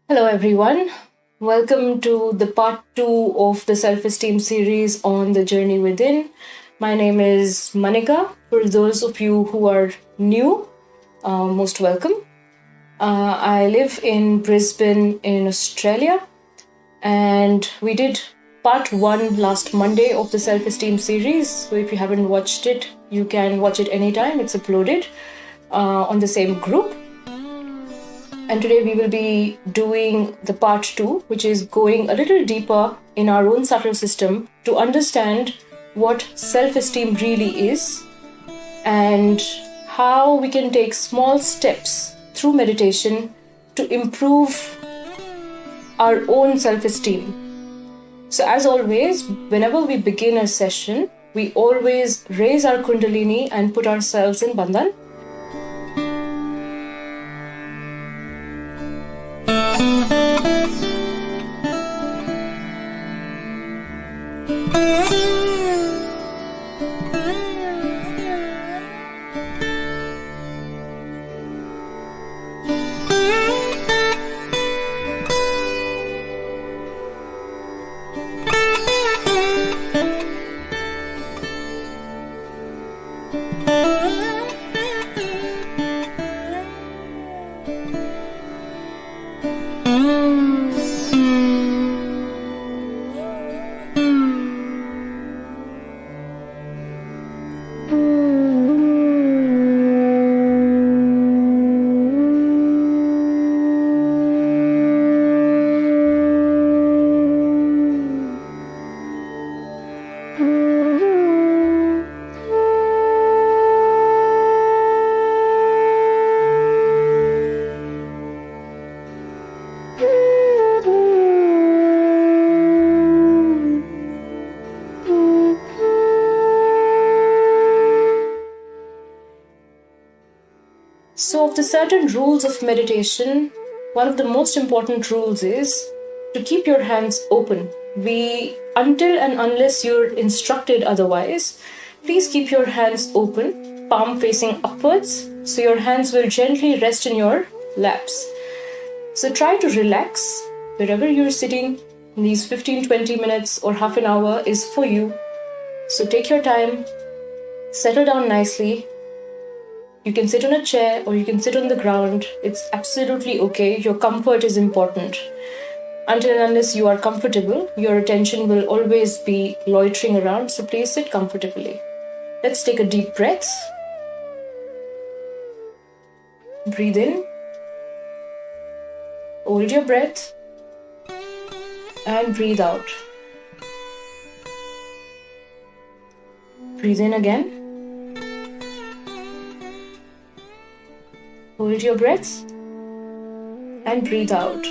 Hello, everyone. Welcome to the part two of the Self Esteem series on the journey within. My name is Manika. For those of you who are new, most welcome. I live in Brisbane, in Australia, and we did part one last Monday of the Self Esteem series. So if you haven't watched it, you can watch it anytime. It's uploaded on the same group. And today we will be doing the part two, which is going a little deeper in our own subtle system to understand what self-esteem really is and how we can take small steps through meditation to improve our own self-esteem. So as always, whenever we begin a session, we always raise our kundalini and put ourselves in bandhan. So, of the certain rules of meditation, one of the most important rules is to keep your hands open. Until and unless you're instructed otherwise, please keep your hands open, palm facing upwards, so your hands will gently rest in your laps. So try to relax wherever you're sitting. These 15-20 minutes or half an hour is for you. So take your time, settle down nicely. You can sit on a chair or you can sit on the ground. It's absolutely okay. Your comfort is important. Until and unless you are comfortable, your attention will always be loitering around. So please sit comfortably. Let's take a deep breath. Breathe in. Hold your breath. And breathe out. Breathe in again. Hold your breath and breathe out.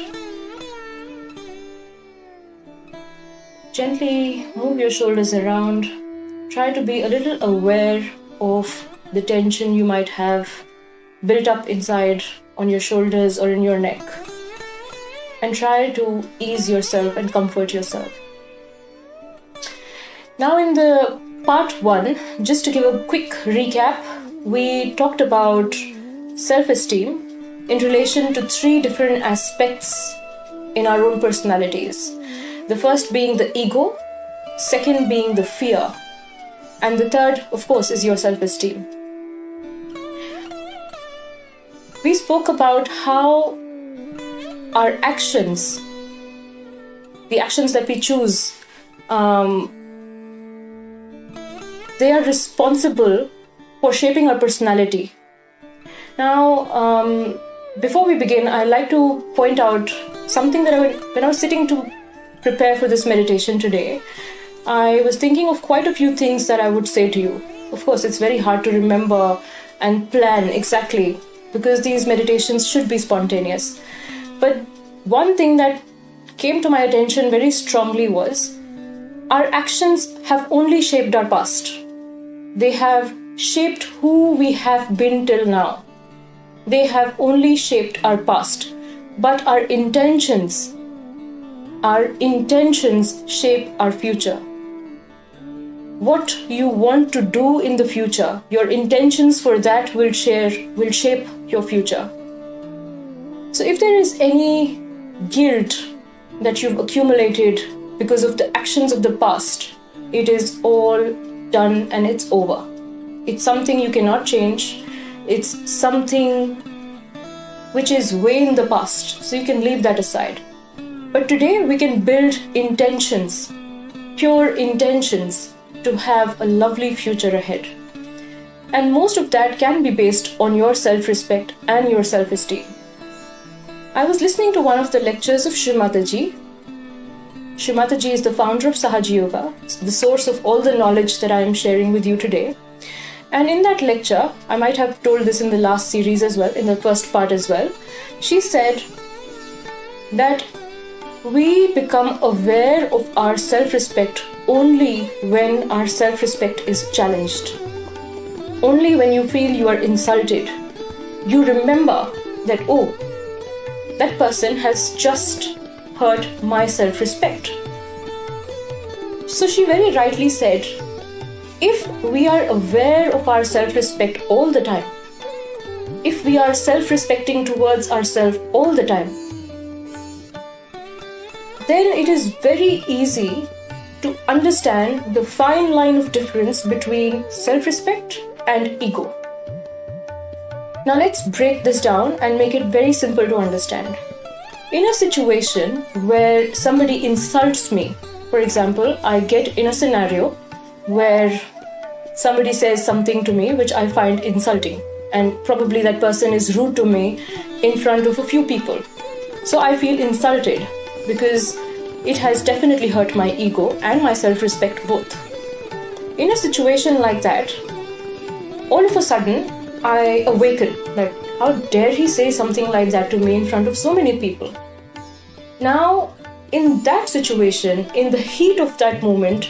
Gently move your shoulders around. Try to be a little aware of the tension you might have built up inside on your shoulders or in your neck. And try to ease yourself and comfort yourself. Now in the part one, just to give a quick recap, we talked about self-esteem in relation to three different aspects in our own personalities. The first being the ego, second being the fear, and the third, of course, is your self-esteem. We spoke about how our actions, the actions that we choose, they are responsible for shaping our personality. Now, before we begin, I'd like to point out something that when I was sitting to prepare for this meditation today, I was thinking of quite a few things that I would say to you. Of course, it's very hard to remember and plan exactly because these meditations should be spontaneous. But one thing that came to my attention very strongly was our actions have only shaped our past. They have shaped who we have been till now. They have only shaped our past, but our intentions shape our future. What you want to do in the future, your intentions for that will shape your future. So if there is any guilt that you've accumulated because of the actions of the past, it is all done and it's over. It's something you cannot change. It's something which is way in the past, so you can leave that aside. But today we can build intentions, pure intentions, to have a lovely future ahead. And most of that can be based on your self-respect and your self-esteem. I was listening to one of the lectures of Shri Mataji. Shri Mataji is the founder of Sahaja Yoga, the source of all the knowledge that I am sharing with you today. And in that lecture, I might have told this in the last series as well, in the first part as well, she said that we become aware of our self-respect only when our self-respect is challenged. Only when you feel you are insulted, you remember that, oh, that person has just hurt my self-respect. So she very rightly said, if we are aware of our self-respect all the time, if we are self-respecting towards ourselves all the time, then it is very easy to understand the fine line of difference between self-respect and ego. Now let's break this down and make it very simple to understand. In a situation where somebody insults me, for example, I get in a scenario where somebody says something to me which I find insulting, and probably that person is rude to me in front of a few people. So I feel insulted because it has definitely hurt my ego and my self-respect both. In a situation like that, all of a sudden, I awaken that how dare he say something like that to me in front of so many people. Now, in that situation, in the heat of that moment,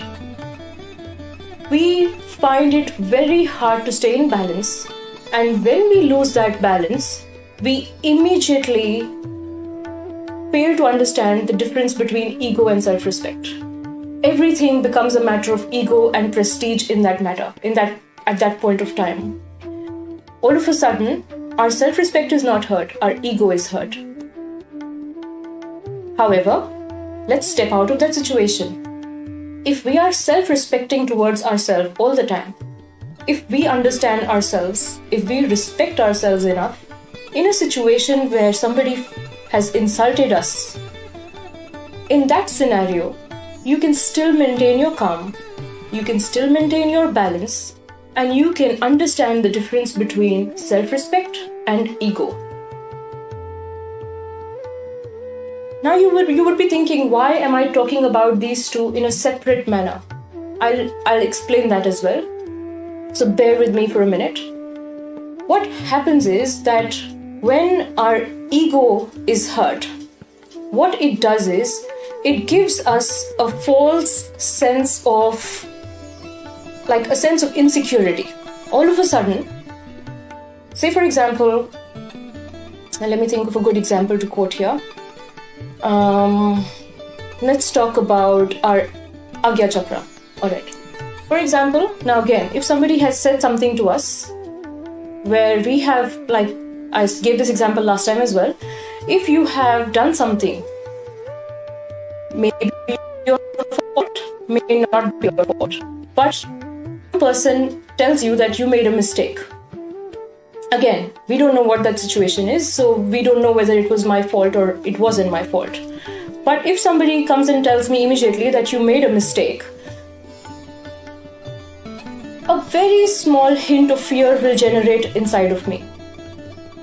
we find it very hard to stay in balance. And when we lose that balance, we immediately fail to understand the difference between ego and self-respect. Everything becomes a matter of ego and prestige in that matter, at that point of time. All of a sudden, our self-respect is not hurt, our ego is hurt. However, let's step out of that situation. If we are self-respecting towards ourselves all the time, if we understand ourselves, if we respect ourselves enough, in a situation where somebody has insulted us, in that scenario, you can still maintain your calm, you can still maintain your balance, and you can understand the difference between self-respect and ego. Now you would be thinking, why am I talking about these two in a separate manner? I'll explain that as well. So bear with me for a minute. What happens is that when our ego is hurt, what it does is it gives us a false sense of insecurity. All of a sudden, say for example, and let me think of a good example to quote here. Let's talk about our Agya Chakra. Alright. For example, now again, if somebody has said something to us where we have, like I gave this example last time as well, if you have done something, maybe your fault, may not be your fault, but person tells you that you made a mistake. Again, we don't know what that situation is, so we don't know whether it was my fault or it wasn't my fault. But if somebody comes and tells me immediately that you made a mistake, a very small hint of fear will generate inside of me.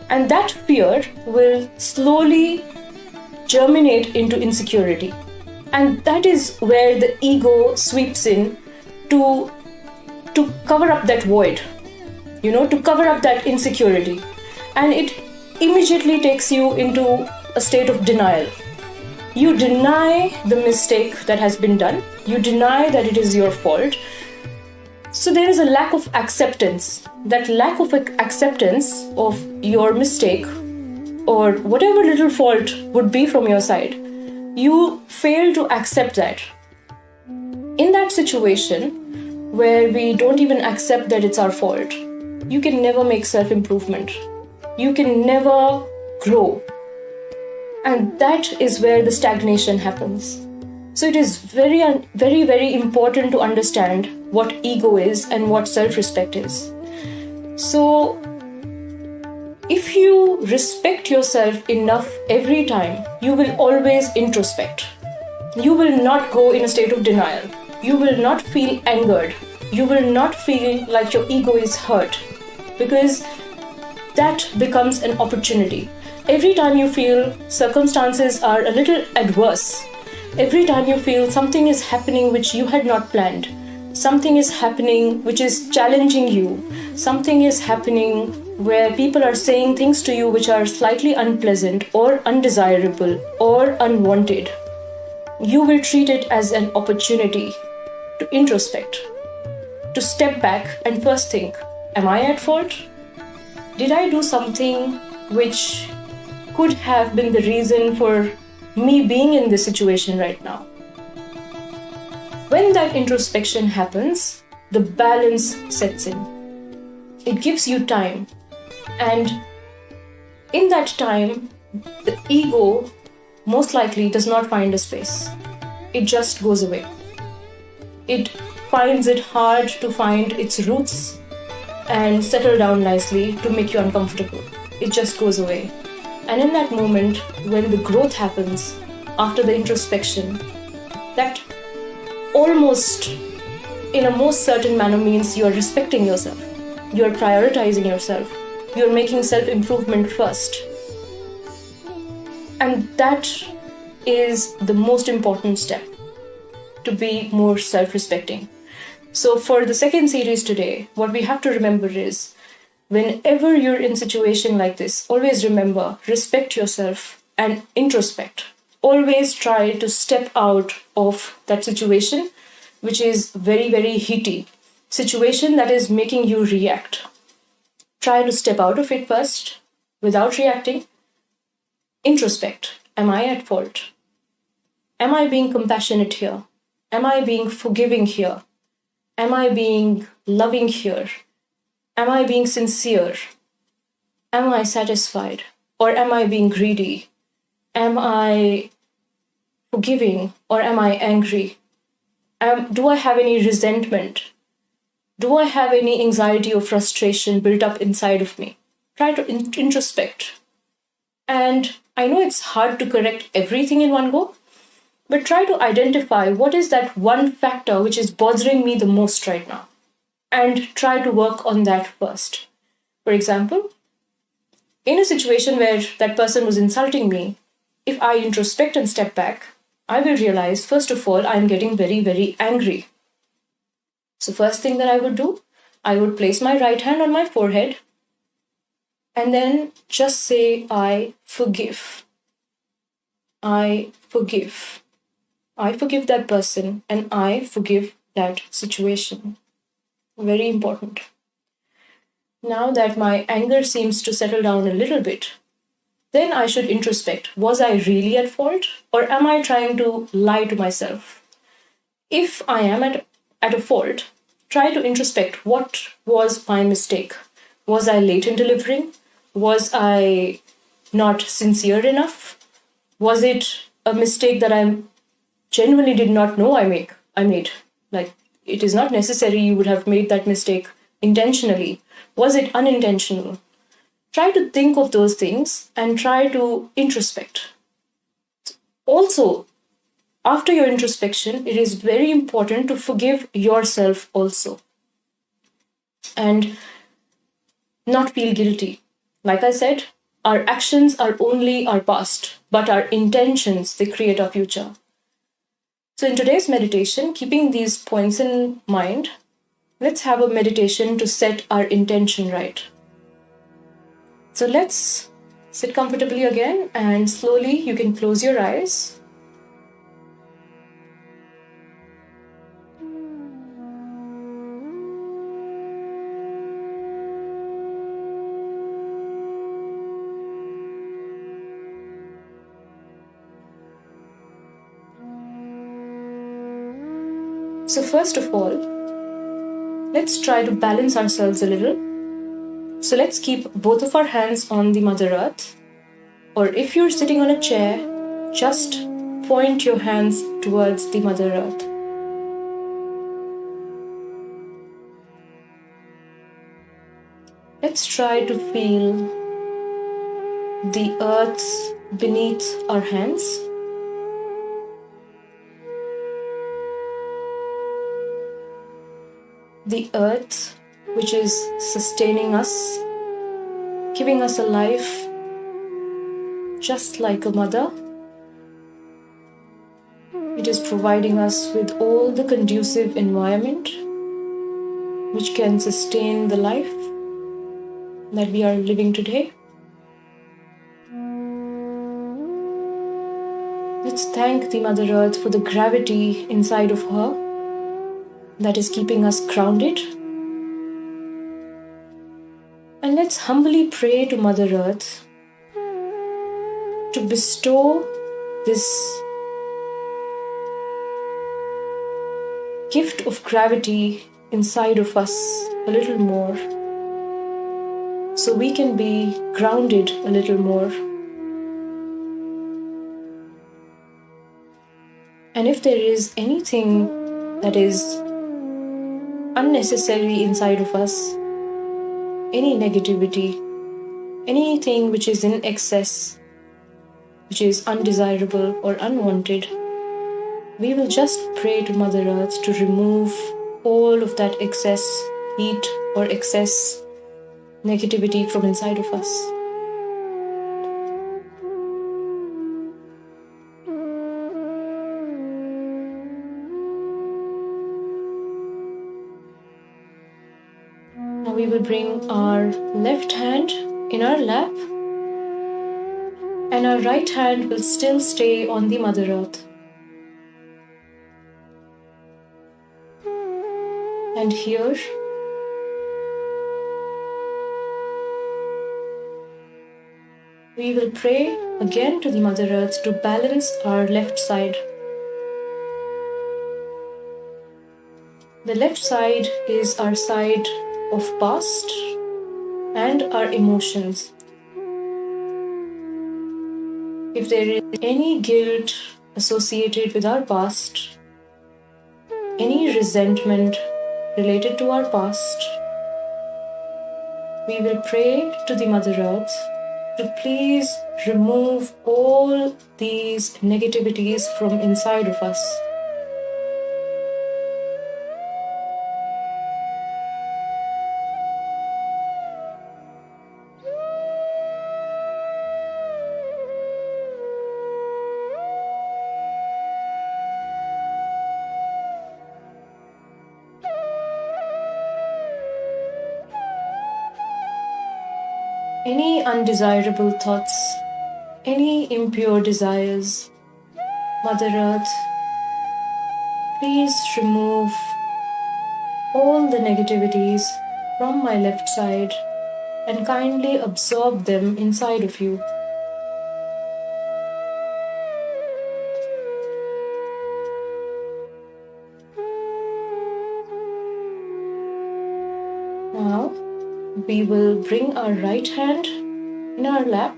And that fear will slowly germinate into insecurity. And that is where the ego sweeps in to cover up that void, to cover up that insecurity. And it immediately takes you into a state of denial. You deny the mistake that has been done. You deny that it is your fault. So there is a lack of acceptance. That lack of acceptance of your mistake or whatever little fault would be from your side, you fail to accept that. In that situation, where we don't even accept that it's our fault, you can never make self-improvement. You can never grow. And that is where the stagnation happens. So it is very, very important to understand what ego is and what self-respect is. So if you respect yourself enough every time, you will always introspect. You will not go in a state of denial. You will not feel angered. You will not feel like your ego is hurt, because that becomes an opportunity. Every time you feel circumstances are a little adverse, every time you feel something is happening which you had not planned, something is happening which is challenging you, something is happening where people are saying things to you which are slightly unpleasant or undesirable or unwanted, you will treat it as an opportunity to introspect, to step back and first think, am I at fault? Did I do something which could have been the reason for me being in this situation right now? When that introspection happens, the balance sets in. It gives you time. And in that time, the ego most likely does not find a space. It just goes away. It finds it hard to find its roots and settle down nicely to make you uncomfortable. It just goes away. And in that moment, when the growth happens after the introspection, that almost in a most certain manner means you are respecting yourself, you are prioritizing yourself, you are making self-improvement first. And that is the most important step to be more self-respecting. So for the second series today, what we have to remember is, whenever you're in a situation like this, always remember, respect yourself and introspect. Always try to step out of that situation, which is very, very heaty, situation that is making you react. Try to step out of it first, without reacting. Introspect. Am I at fault? Am I being compassionate here? Am I being forgiving here? Am I being loving here? Am I being sincere? Am I satisfied? Or am I being greedy? Am I forgiving or am I angry? Do I have any resentment? Do I have any anxiety or frustration built up inside of me? Try to introspect. And I know it's hard to correct everything in one go, but try to identify what is that one factor which is bothering me the most right now, and try to work on that first. For example, in a situation where that person was insulting me, if I introspect and step back, I will realize, first of all, I'm getting very, very angry. So first thing that I would do, I would place my right hand on my forehead and then just say, I forgive. I forgive. I forgive that person and I forgive that situation. Very important. Now that my anger seems to settle down a little bit, then I should introspect. Was I really at fault or am I trying to lie to myself? If I am at a fault, try to introspect. What was my mistake? Was I late in delivering? Was I not sincere enough? Was it a mistake that I genuinely did not know I made? Like, it is not necessary you would have made that mistake intentionally. Was it unintentional? Try to think of those things and try to introspect. Also, after your introspection, it is very important to forgive yourself also. And not feel guilty. Like I said, our actions are only our past, but our intentions, they create our future. So in today's meditation, keeping these points in mind, let's have a meditation to set our intention right. So let's sit comfortably again and slowly you can close your eyes. So first of all, let's try to balance ourselves a little. So let's keep both of our hands on the Mother Earth Or if you're sitting on a chair, just point your hands towards the Mother Earth. Let's try to feel the earth beneath our hands. The earth which is sustaining us, keeping us alive, just like a mother. It is providing us with all the conducive environment which can sustain the life that we are living today. Let's thank the Mother Earth for the gravity inside of her that is keeping us grounded. And let's humbly pray to Mother Earth to bestow this gift of gravity inside of us a little more, so we can be grounded a little more. And if there is anything that is unnecessary inside of us, any negativity, anything which is in excess, which is undesirable or unwanted, we will just pray to Mother Earth to remove all of that excess heat or excess negativity from inside of us. Now we will bring our left hand in our lap, and our right hand will still stay on the Mother Earth. And here, we will pray again to the Mother Earth to balance our left side. The left side is our side of past and our emotions. If there is any guilt associated with our past, any resentment related to our past, we will pray to the Mother Earth to please remove all these negativities from inside of us. Any undesirable thoughts, any impure desires, Mother Earth, please remove all the negativities from my left side and kindly absorb them inside of you. Now, we will bring our right hand in our lap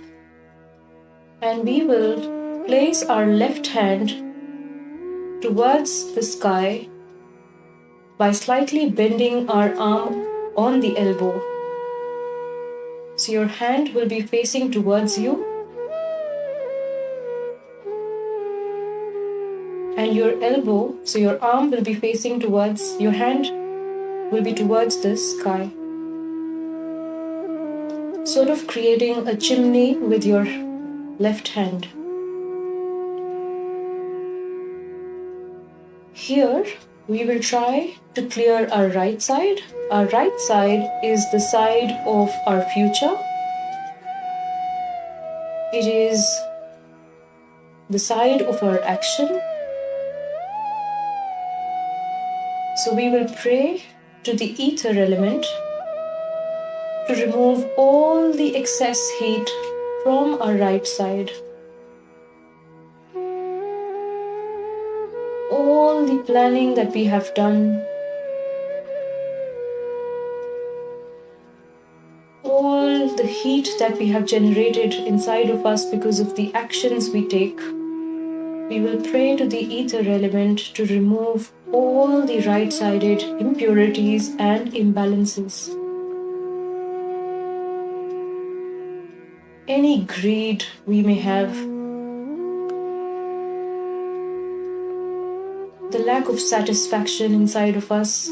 and we will place our left hand towards the sky by slightly bending our arm on the elbow. So your hand will be facing towards you and your elbow, so your arm will be facing towards, your hand will be towards the sky. Sort of creating a chimney with your left hand. Here, we will try to clear our right side. Our right side is the side of our future. It is the side of our action. So we will pray to the ether element to remove all the excess heat from our right side. All the planning that we have done, all all the heat that we have generated inside of us because of the actions we take, we will pray to the ether element to remove all the right-sided impurities and imbalances. Any greed we may have, the lack of satisfaction inside of us,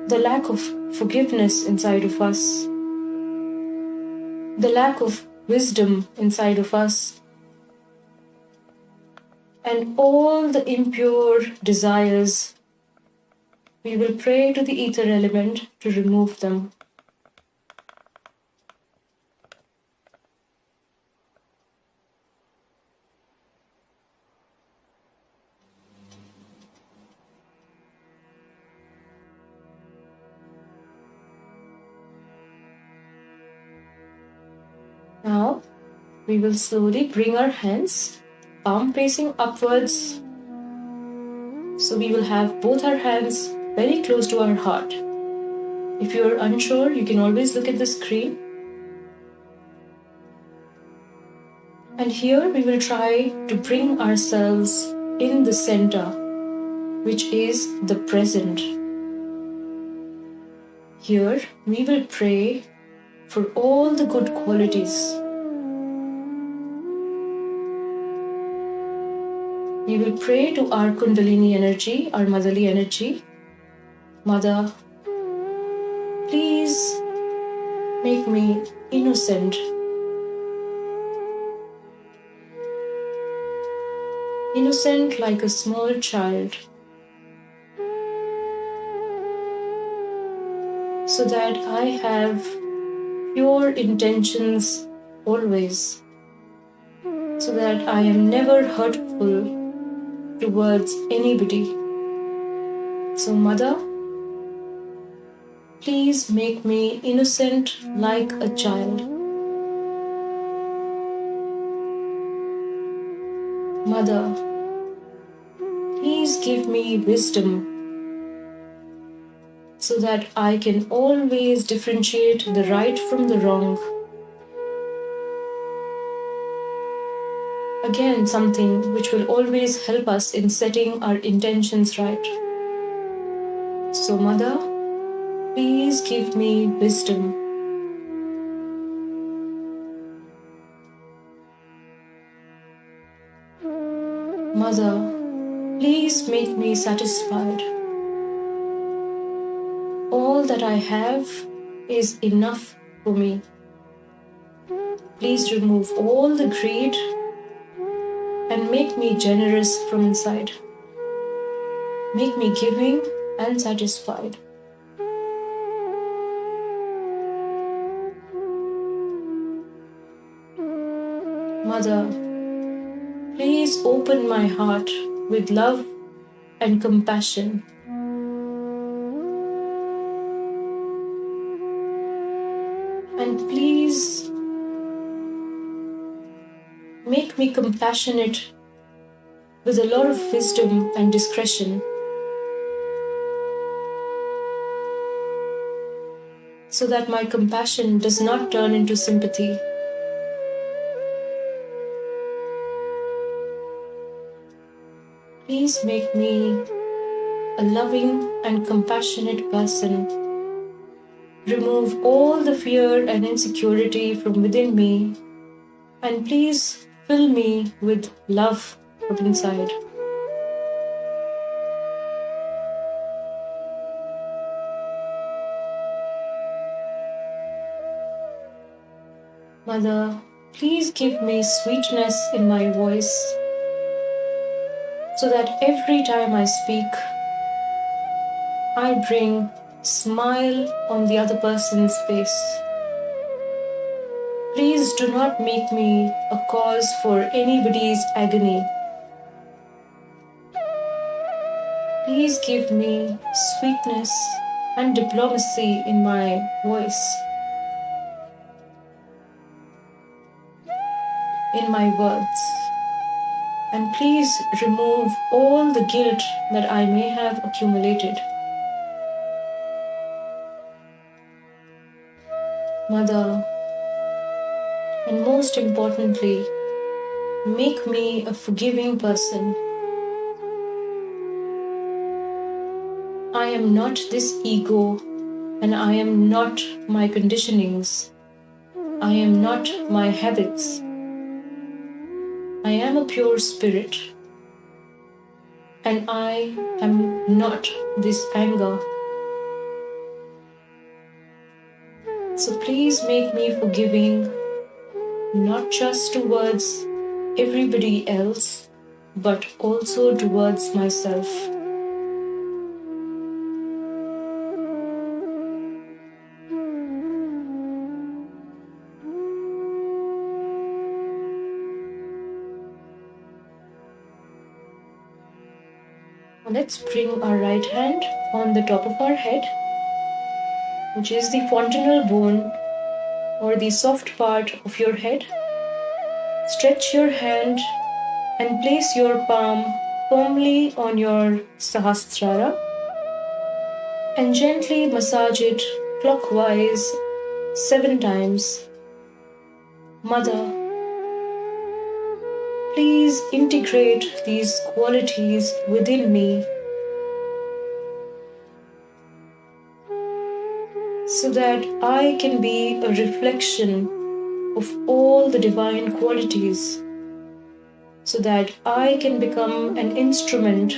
the lack of forgiveness inside of us, the lack of wisdom inside of us, and all the impure desires, we will pray to the ether element to remove them. Now, we will slowly bring our hands, palm facing upwards. So we will have both our hands very close to our heart. If you are unsure, you can always look at the screen. And here we will try to bring ourselves in the center, which is the present. Here we will pray for all the good qualities. We will pray to our Kundalini energy, our motherly energy. Mother, please make me innocent. Innocent like a small child, so that I have pure intentions always, so that I am never hurtful towards anybody. So Mother, please make me innocent like a child. Mother, please give me wisdom so that I can always differentiate the right from the wrong. Again, something which will always help us in setting our intentions right. So Mother, please give me wisdom. Mother, please make me satisfied. All that I have is enough for me. Please remove all the greed and make me generous from inside. Make me giving and satisfied. Mother, please open my heart with love and compassion. And please make me compassionate with a lot of wisdom and discretion, so that my compassion does not turn into sympathy. Please make me a loving and compassionate person. Remove all the fear and insecurity from within me, and please fill me with love from inside. Mother, please give me sweetness in my voice, so that every time I speak, I bring smile on the other person's face. Please do not make me a cause for anybody's agony. Please give me sweetness and diplomacy in my voice, in my words. And please remove all the guilt that I may have accumulated. Mother, and most importantly, make me a forgiving person. I am not this ego, and I am not my conditionings. I am not my habits. I am a pure spirit, and I am not this anger. So please make me forgiving, not just towards everybody else, but also towards myself. Let's bring our right hand on the top of our head, which is the fontanel bone or the soft part of your head. Stretch your hand and place your palm firmly on your Sahasrara and gently massage it clockwise 7 times. Mother, please integrate these qualities within me so that I can be a reflection of all the divine qualities, so that I can become an instrument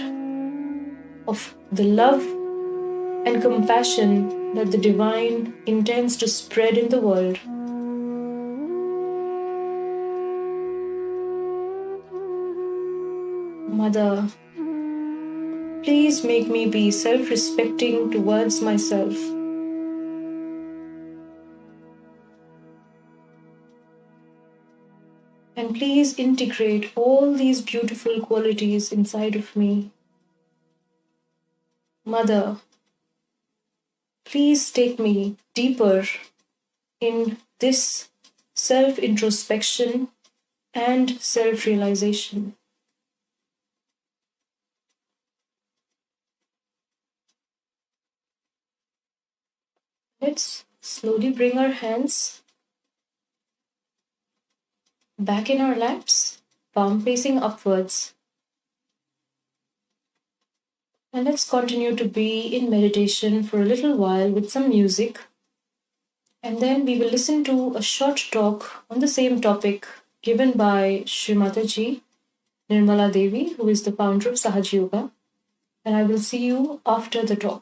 of the love and compassion that the divine intends to spread in the world. Mother, please make me be self-respecting towards myself. And please integrate all these beautiful qualities inside of me. Mother, please take me deeper in this self-introspection and self-realization. Let's slowly bring our hands back in our laps, palm facing upwards. And let's continue to be in meditation for a little while with some music. And then we will listen to a short talk on the same topic given by Srimataji Nirmala Devi, who is the founder of Sahaja Yoga. And I will see you after the talk.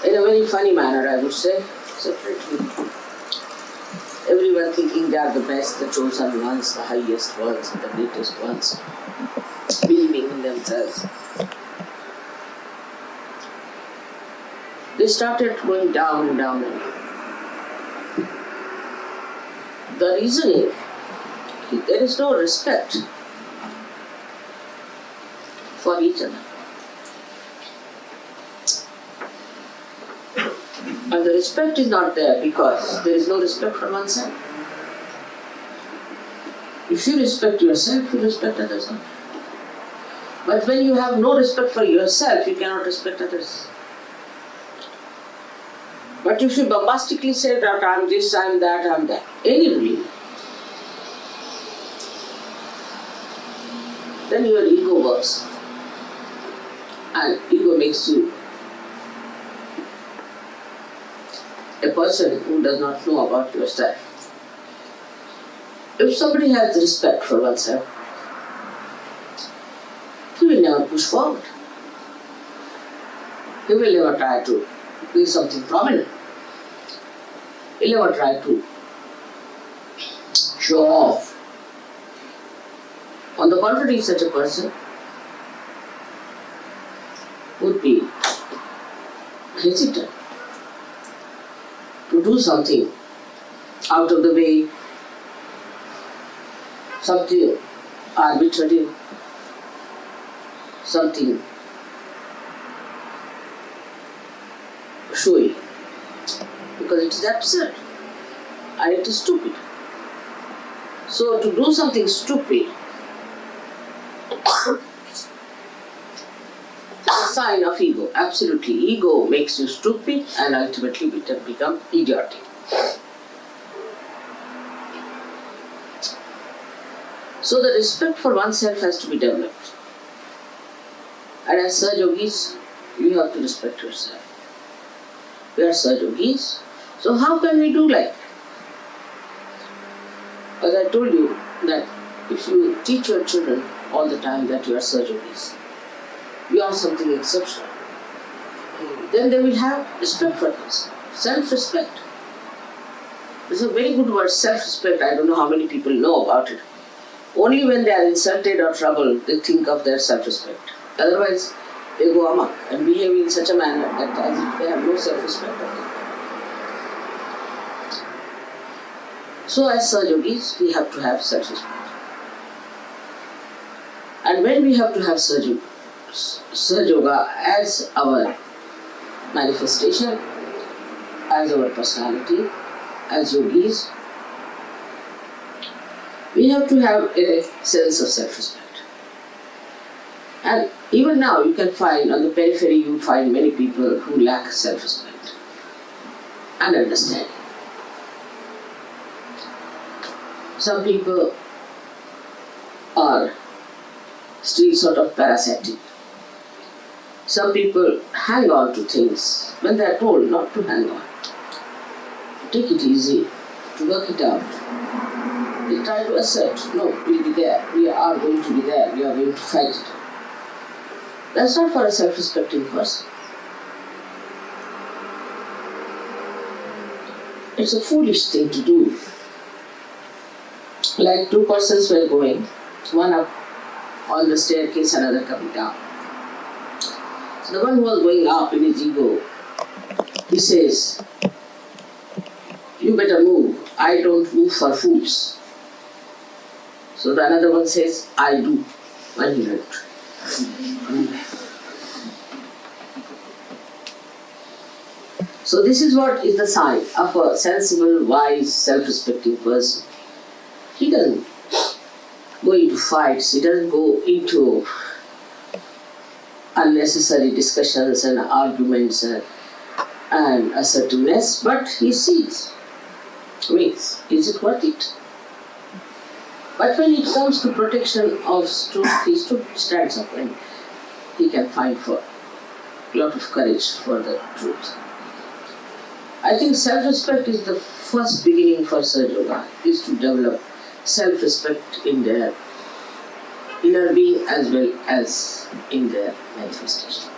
in a very funny manner, I would say, separately. Everyone thinking they are the best, the chosen ones, the highest ones, the greatest ones, believing in themselves. They started going down and down and down. The reason is, there is no respect for each other. And the respect is not there because there is no respect for oneself. If you respect yourself, you respect others. But when you have no respect for yourself, you cannot respect others. But if you bombastically say that I am this, I am that, I am that, anyway, then your ego works. And ego makes you a person who does not know about yourself. If somebody has respect for oneself, he will never push forward. He will never try to be something prominent. He will never try to show off. On the contrary, such a person would be hesitant to do something out of the way, something arbitrary, something showy, because it is absurd and it is stupid. So to do something stupid is a sign of ego. Absolutely, ego makes you stupid and ultimately become idiotic. So the respect for oneself has to be developed. And as Sahaja Yogis, you have to respect yourself. We are Sahaja Yogis, so how can we do like? As I told you that if you teach your children all the time that you are Sahaja Yogis, you are something exceptional, then they will have respect for themselves, self-respect. It's a very good word, self-respect. I don't know how many people know about it. Only when they are insulted or troubled, they think of their self-respect. Otherwise, they go amok and behave in such a manner that as if they have no self-respect. So as Sahaja Yogis, we have to have self-respect. And when we have to have Sahaja Yoga as our manifestation, as our personality, as yogis, we have to have a sense of self-respect. And even now you can find, on the periphery you find many people who lack self-respect and understanding. Some people are still sort of parasitic. Some people hang on to things when they are told not to hang on. Take it easy, to work it out. They try to assert, no, we'll be there, we are going to be there, we are going to fight it. That's not for a self-respecting person. It's a foolish thing to do. Like two persons were going, one up on the staircase, another coming down. So the one who was going up in his ego, he says, you better move, I don't move for fools. So the another one says, I do, and he went. So this is what is the sign of a sensible, wise, self-respecting person. He doesn't go into fights, he doesn't go into unnecessary discussions and arguments and assertiveness, but he sees, waits, is it worth it? But when it comes to protection of truth, he stands up and he can fight for a lot of courage for the truth. I think self-respect is the first beginning for Sahaja Yoga, is to develop self-respect in their inner being as well as in their manifestation.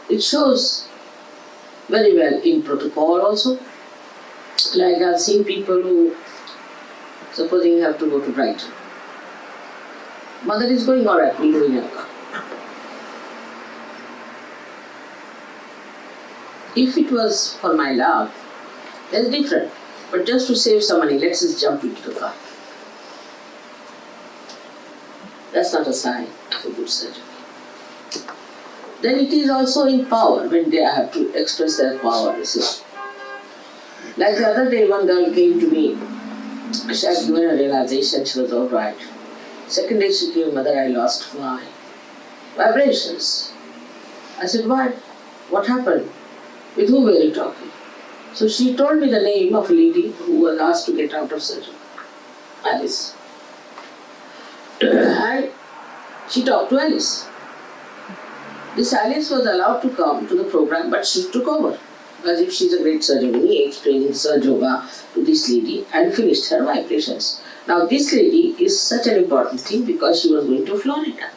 It shows very well in protocol also. Like I've seen people who, supposing you have to go to Brighton. Mother is going, alright, we'll go in a car. If it was for my love, that's different. But just to save some money, let's just jump into the car. That's not a sign of a good surgery. Then it is also in power when they have to express their power. You see. Like the other day, one girl came to me. She had given a realization, she was alright. Second day she came, mother, I lost my vibrations. I said, why? What happened? With whom were you talking? So she told me the name of a lady who was asked to get out of surgery. Alice. And she talked to Alice. This Alice was allowed to come to the program, but she took over. As if she's a great surgeon, explaining Surge Yoga to this lady and finished her vibrations. Now this lady is such an important thing because she was going to Florida.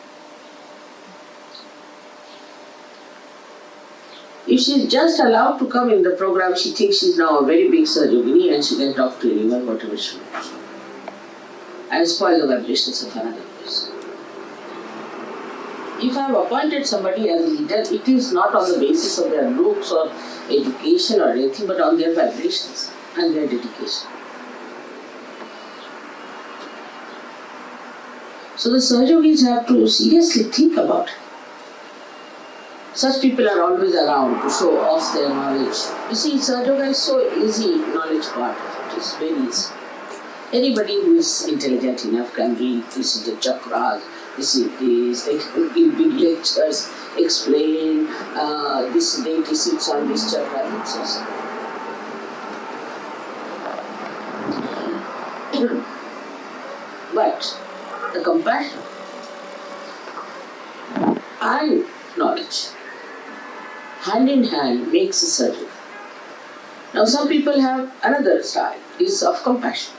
If she is just allowed to come in the program, she thinks she's now a very big surgeon and she can talk to anyone, whatever she wants. And spoil the vibrations of another person. If I have appointed somebody as a leader, it is not on the basis of their looks or education or anything, but on their vibrations and their dedication. So the surgeons have to seriously think about it. Such people are always around to show off their knowledge. You see, Surge Yoga is so easy knowledge part. It is very easy. Anybody who is intelligent enough can read, this is the chakras, this is this, they can give big lectures, explain this deity sits on this chakra, etc. But the compassion and knowledge, hand in hand, makes a surgery. Now some people have another style, is of compassion.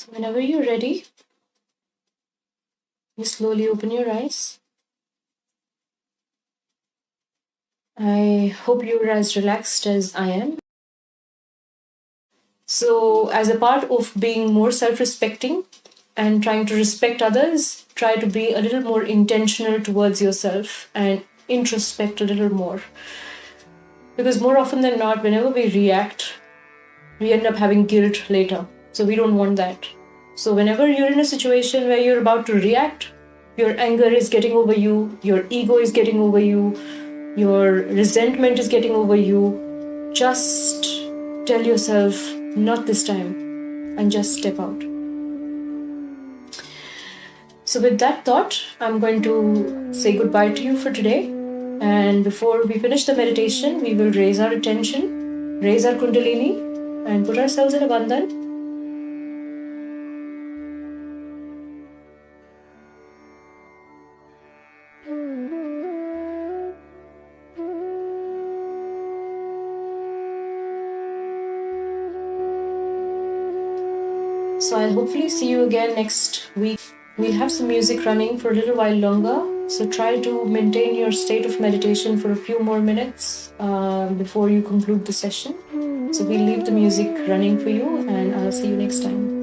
Whenever you're ready, you slowly open your eyes. I hope you're as relaxed as I am. So, as a part of being more self respecting and trying to respect others, try to be a little more intentional towards yourself and introspect a little more. Because more often than not, whenever we react, we end up having guilt later. So, we don't want that. So, whenever you're in a situation where you're about to react, your anger is getting over you, your ego is getting over you, your resentment is getting over you, just tell yourself, not this time, and just step out. So, with that thought, I'm going to say goodbye to you for today. And before we finish the meditation, we will raise our attention, raise our Kundalini, and put ourselves in a bandhan. So I'll hopefully see you again next week. We'll have some music running for a little while longer. So try to maintain your state of meditation for a few more minutes before you conclude the session. So we'll leave the music running for you, and I'll see you next time.